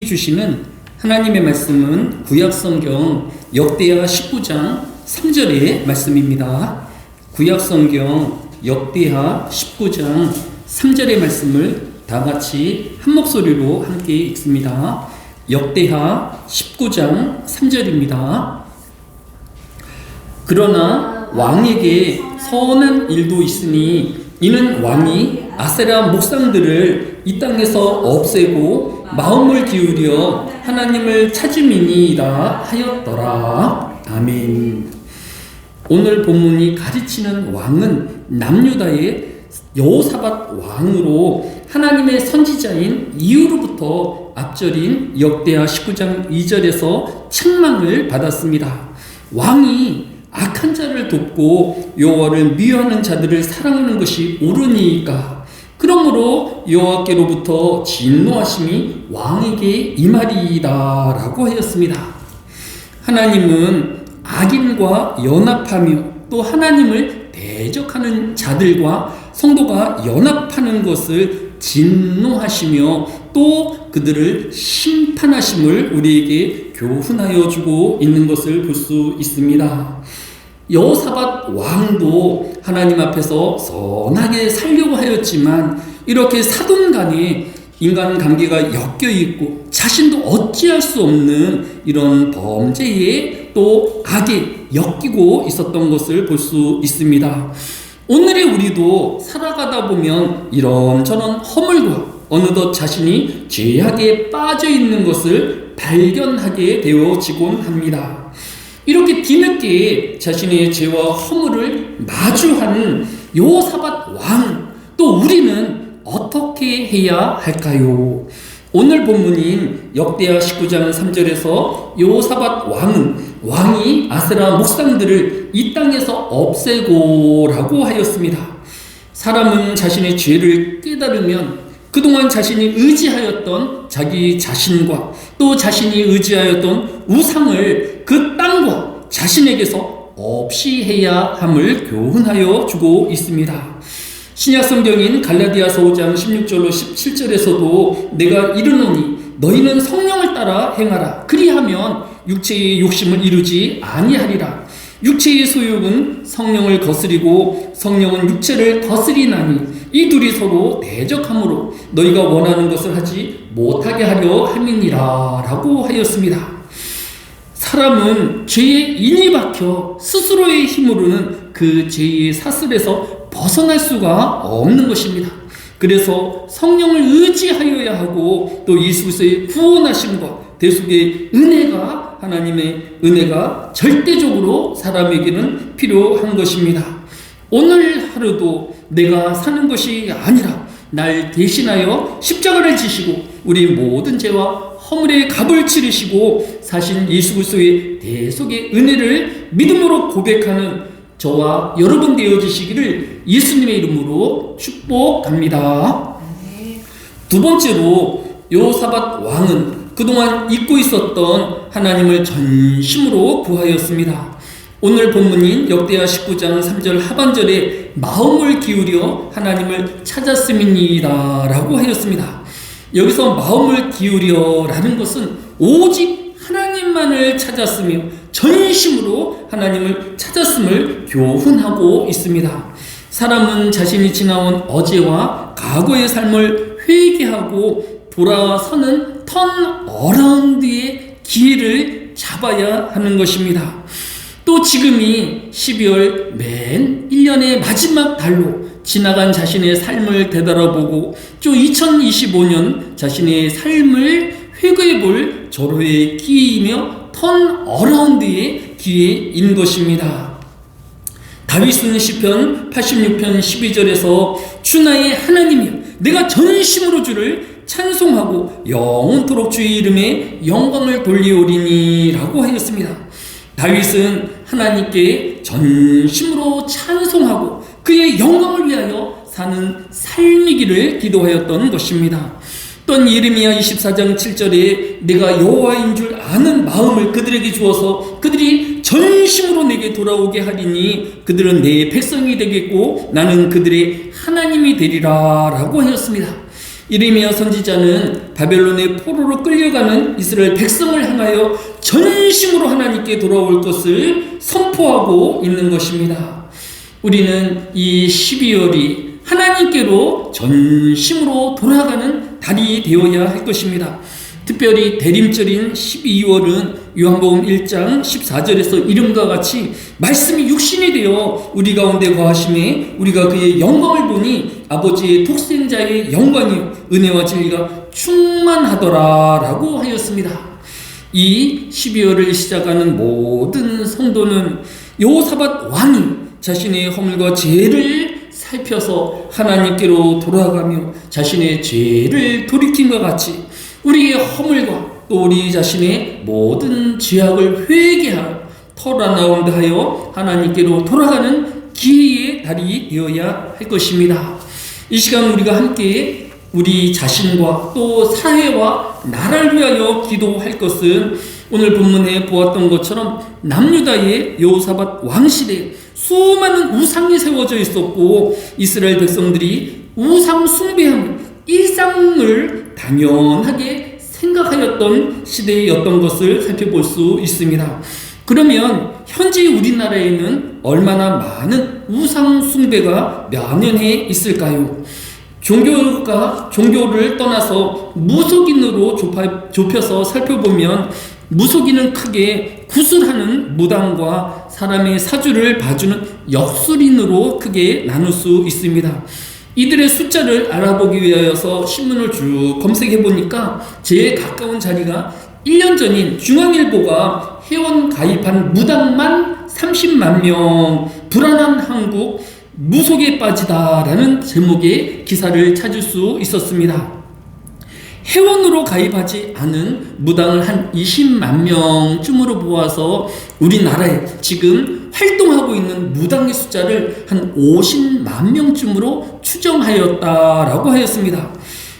주시는 하나님의 말씀은 구약성경 역대하 19장 3절의 말씀입니다. 구약성경 역대하 19장 3절의 말씀을 다 같이 한 목소리로 함께 읽습니다. 역대하 19장 3절입니다. 그러나 왕에게 선한 일도 있으니 이는 왕이 아세라 목상들을 이 땅에서 없애고 마음을 기울여 하나님을 찾음이니이다 하였더라. 아멘. 오늘 본문이 가르치는 왕은 남유다의 여호사밧 왕으로 하나님의 선지자인 이후로부터 앞절인 역대하 19장 2절에서 책망을 받았습니다. 왕이 악한 자를 돕고 여호와를 미워하는 자들을 사랑하는 것이 옳으니까 그러므로 여호와께로부터 진노하심이 왕에게 임하리이다 라고 하였습니다. 하나님은 악인과 연합하며 또 하나님을 대적하는 자들과 성도가 연합하는 것을 진노하시며 또 그들을 심판하심을 우리에게 교훈하여 주고 있는 것을 볼 수 있습니다. 여호사밧 왕도 하나님 앞에서 선하게 살려고 하였지만 이렇게 사돈 간에 인간관계가 엮여 있고 자신도 어찌할 수 없는 이런 범죄에 또 악에 엮이고 있었던 것을 볼 수 있습니다. 오늘의 우리도 살아가다 보면 이런저런 허물과 어느덧 자신이 죄악에 빠져 있는 것을 발견하게 되어지곤 합니다. 이렇게 뒤늦게 자신의 죄와 허물을 마주한 여호사밧 왕, 또 우리는 어떻게 해야 할까요? 오늘 본문인 역대하 19장 3절에서 여호사밧 왕이 아세라 목상들을 이 땅에서 없애고 라고 하였습니다. 사람은 자신의 죄를 깨달으면 그동안 자신이 의지하였던 자기 자신과 또 자신이 의지하였던 우상을 그 땅과 자신에게서 없이 해야 함을 교훈하여 주고 있습니다. 신약성경인 갈라디아서 5장 16절로 17절에서도 내가 이르노니 너희는 성령을 따라 행하라. 그리하면 육체의 욕심을 이루지 아니하리라. 육체의 소욕은 성령을 거스리고 성령은 육체를 거스리나니 이 둘이 서로 대적하므로 너희가 원하는 것을 하지 못하게 하려 함이니라 라고 하였습니다. 사람은 죄에 인이 박혀 스스로의 힘으로는 그 죄의 사슬에서 벗어날 수가 없는 것입니다. 그래서 성령을 의지하여야 하고 또 예수의 구원하심과 대속의 은혜가 하나님의 은혜가 절대적으로 사람에게는 필요한 것입니다. 오늘 하루도 내가 사는 것이 아니라 날 대신하여 십자가를 지시고 우리 모든 죄와 허물의 값을 치르시고 사신 예수 그리스도의 대속의 은혜를 믿음으로 고백하는 저와 여러분 되어주시기를 예수님의 이름으로 축복합니다. 두 번째로 여호사밧 왕은 그동안 잊고 있었던 하나님을 전심으로 구하였습니다. 오늘 본문인 역대하 19장 3절 하반절에 마음을 기울여 하나님을 찾았음이니이다 라고 하였습니다. 여기서 마음을 기울여 라는 것은 오직 하나님만을 찾았으며 전심으로 하나님을 찾았음을 교훈하고 있습니다. 사람은 자신이 지나온 어제와 과거의 삶을 회개하고 돌아서는 턴어라운드의 기회를 잡아야 하는 것입니다. 또 지금이 12월 맨 1년의 마지막 달로 지나간 자신의 삶을 되돌아보고 또 2025년 자신의 삶을 회개해볼 절호의 기회이며 턴어라운드의 기회인 것입니다. 다윗은 시편 86편 12절에서 주 나의 하나님이여 내가 전심으로 주를 찬송하고 영원토록 주의 이름에 영광을 돌리오리니 라고 하였습니다. 다윗은 하나님께 전심으로 찬송하고 그의 영광을 위하여 사는 삶이기를 기도하였던 것입니다. 또한 예레미야 24장 7절에 내가 여호와인 줄 아는 마음을 그들에게 주어서 그들이 전심으로 내게 돌아오게 하리니 그들은 내 백성이 되겠고 나는 그들의 하나님이 되리라 라고 하였습니다. 이레미야 선지자는 바벨론의 포로로 끌려가는 이스라엘 백성을 향하여 전심으로 하나님께 돌아올 것을 선포하고 있는 것입니다. 우리는 이 12월이 하나님께로 전심으로 돌아가는 달이 되어야 할 것입니다. 특별히 대림절인 12월은 요한복음 1장 14절에서 이름과 같이 말씀이 육신이 되어 우리 가운데 거하심에 우리가 그의 영광을 보니 아버지의 독생자의 영광이 은혜와 진리가 충만하더라 라고 하였습니다. 이 12월을 시작하는 모든 성도는 여호사밧 왕이 자신의 허물과 죄를 살펴서 하나님께로 돌아가며 자신의 죄를 돌이킴과 같이 우리의 허물과 또 우리 자신의 모든 죄악을 회개하여 털어나온다 하여 하나님께로 돌아가는 기회의 달이 되어야 할 것입니다. 이 시간 우리가 함께 우리 자신과 또 사회와 나라를 위하여 기도할 것은 오늘 본문에 보았던 것처럼 남유다의 여호사밧 왕시대에 수많은 우상이 세워져 있었고 이스라엘 백성들이 우상 숭배하는 일상을 당연하게 생각하였던 시대였던 것을 살펴볼 수 있습니다. 그러면 현재 우리나라에는 얼마나 많은 우상 숭배가 만연해 있을까요? 종교를 떠나서 무속인으로 좁혀서 살펴보면 무속인은 크게 구술하는 무당과 사람의 사주를 봐주는 역술인으로 크게 나눌 수 있습니다. 이들의 숫자를 알아보기 위하여서 신문을 쭉 검색해 보니까 제일 가까운 자리가 1년 전인 중앙일보가 회원 가입한 무당만 30만 명, 불안한 한국, 무속에 빠지다라는 제목의 기사를 찾을 수 있었습니다. 회원으로 가입하지 않은 무당을 한 20만 명쯤으로 보아서 우리나라에 지금 활동하고 있는 무당의 숫자를 한 50만 명쯤으로 추정하였다라고 하였습니다.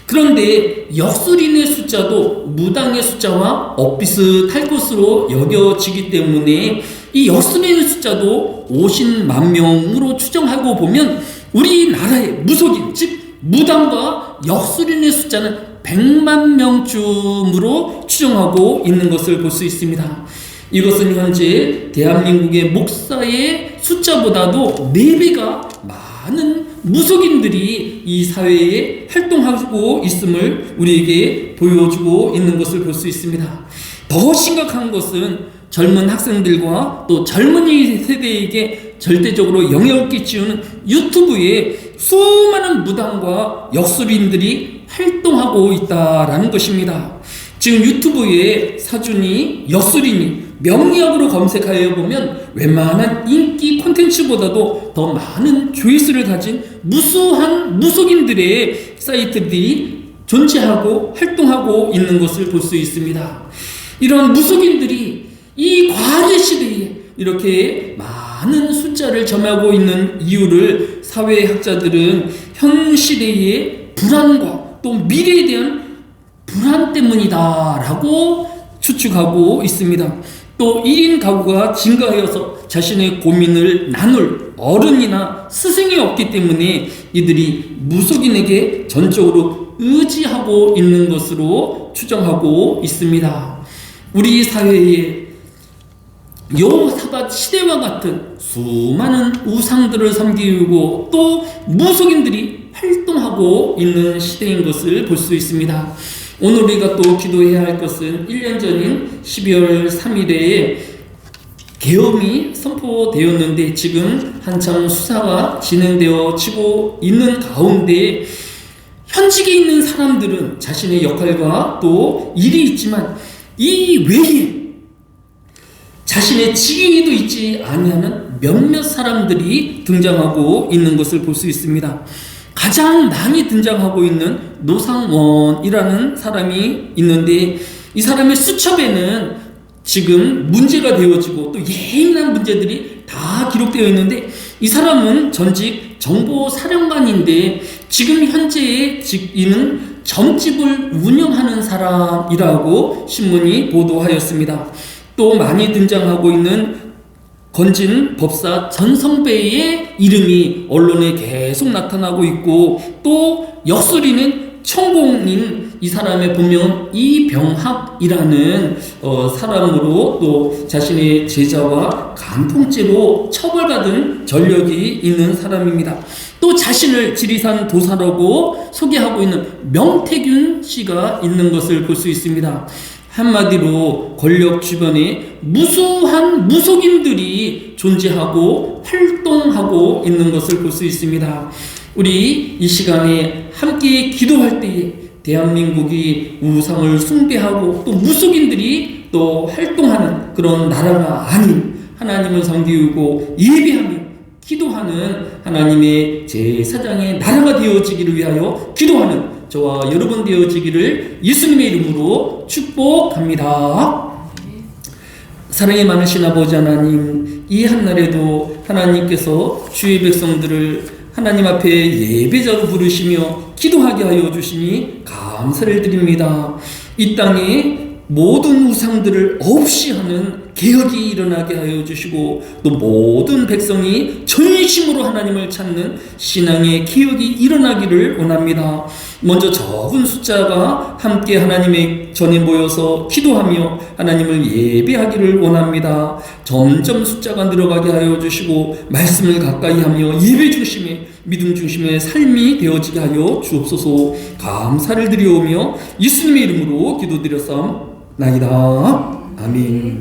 그런데 역술인의 숫자도 무당의 숫자와 엇비슷할 것으로 여겨지기 때문에 이 역술인의 숫자도 50만 명으로 추정하고 보면 우리나라의 무속인, 즉 무당과 역술인의 숫자는 100만 명쯤으로 추정하고 있는 것을 볼 수 있습니다. 이것은 현재 대한민국의 목사의 숫자보다도 4배가 많은 무속인들이 이 사회에 활동하고 있음을 우리에게 보여주고 있는 것을 볼 수 있습니다. 더 심각한 것은 젊은 학생들과 또 젊은이 세대에게 절대적으로 영향을 끼치는 유튜브에 수많은 무당과 역술인들이 활동하고 있다라는 것입니다. 지금 유튜브에 사주니 역술인이 명리학으로 검색하여 보면 웬만한 인기 콘텐츠보다도 더 많은 조회수를 가진 무수한 무속인들의 사이트들이 존재하고 활동하고 있는 것을 볼 수 있습니다. 이런 무속인들이 이 과거 시대에 이렇게 많은 숫자를 점하고 있는 이유를 사회학자들은 현 시대의 불안과 또 미래에 대한 불안 때문이다라고 추측하고 있습니다. 또 1인 가구가 증가하여서 자신의 고민을 나눌 어른이나 스승이 없기 때문에 이들이 무속인에게 전적으로 의지하고 있는 것으로 추정하고 있습니다. 우리 사회에 여호사밧 시대와 같은 수많은 우상들을 섬기고 또 무속인들이 활동하고 있는 시대인 것을 볼 수 있습니다. 오늘 우리가 또 기도해야 할 것은 1년 전인 12월 3일에 계엄이 선포되었는데 지금 한참 수사가 진행되어지고 있는 가운데 현직에 있는 사람들은 자신의 역할과 또 일이 있지만 이 외에 자신의 직위도 있지 아니하는 몇몇 사람들이 등장하고 있는 것을 볼 수 있습니다. 가장 많이 등장하고 있는 노상원이라는 사람이 있는데 이 사람의 수첩에는 지금 문제가 되어지고 또 예민한 문제들이 다 기록되어 있는데 이 사람은 전직 정보사령관인데 지금 현재의 직위는 점집을 운영하는 사람이라고 신문이 보도하였습니다. 또 많이 등장하고 있는 건진 법사 전성배의 이름이 언론에 계속 나타나고 있고 또 역술인은 천공님, 이 사람의 본명은 이병학이라는 사람으로 또 자신의 제자와 간통죄로 처벌받은 전력이 있는 사람입니다. 또 자신을 지리산 도사라고 소개하고 있는 명태균 씨가 있는 것을 볼 수 있습니다. 한마디로 권력 주변에 무수한 무속인들이 존재하고 활동하고 있는 것을 볼 수 있습니다. 우리 이 시간에 함께 기도할 때에 대한민국이 우상을 숭배하고 또 무속인들이 또 활동하는 그런 나라가 아닌 하나님을 섬기고 예배하며 기도하는 하나님의 제사장의 나라가 되어지기를 위하여 기도하는 저와 여러분 되어지기를 예수님의 이름으로 축복합니다. 사랑이 많으신 아버지 하나님, 이 한날에도 하나님께서 주의 백성들을 하나님 앞에 예배자로 부르시며 기도하게 하여 주시니 감사를 드립니다. 이 땅에 모든 우상들을 없이 하는 개혁이 일어나게 하여 주시고 또 모든 백성이 전심으로 하나님을 찾는 신앙의 개혁이 일어나기를 원합니다. 먼저 적은 숫자가 함께 하나님의 전에 모여서 기도하며 하나님을 예배하기를 원합니다. 점점 숫자가 늘어가게 하여 주시고 말씀을 가까이 하며 예배 중심의 믿음 중심의 삶이 되어지게 하여 주옵소서. 감사를 드리오며 예수님의 이름으로 기도드렸사옵나이다. 아멘.